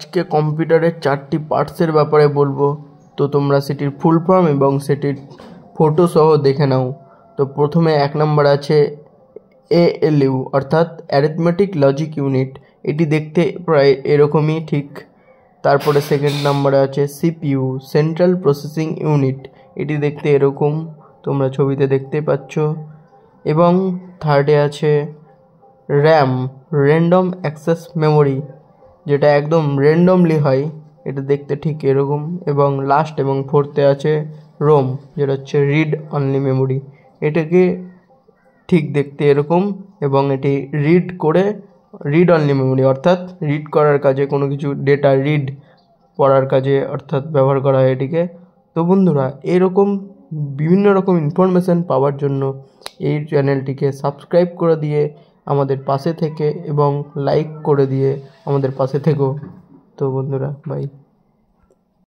আজকে কম্পিউটারের 4টি পার্টসের ব্যাপারে বলবো, তো তোমরা সেটির ফুল ফর্ম এবং সেটির ফটো সহ দেখে নাও। তো প্রথমে 1 নম্বর আছে ALU অর্থাৎ অ্যারিথমেটিক লজিক ইউনিট, এটি দেখতে প্রায় এরকমই ঠিক। তারপরে 2nd নম্বরে আছে CPU সেন্ট্রাল প্রসেসিং ইউনিট, এটি দেখতে এরকম, তোমরা ছবিতে দেখতে পাচ্ছ। এবং 3র্ডে আছে RAM র্যান্ডম অ্যাক্সেস মেমোরি, যেটা একদম র্যান্ডমলি হয়, এটা দেখতে ঠিক এরকম। এবং লাস্ট এবং 4th-এ আছে ROM, যেটা হচ্ছে রিড অনলি মেমোরি, এটাকে ঠিক দেখতে এরকম এবং এটি রিড অনলি মেমোরি অর্থাৎ রিড করার কাজে, কোনো কিছু ডেটা রিড পড়ার কাজে অর্থাৎ ব্যবহার করা হয় এটিকে। তো বন্ধুরা, এরকম বিভিন্ন রকম ইনফরমেশান পাওয়ার জন্য এই চ্যানেলটিকে সাবস্ক্রাইব করে দিয়ে আমাদের পাশে থেকে এবং লাইক করে দিয়ে আমাদের পাশে থেকো। তো বন্ধুরা, বাই।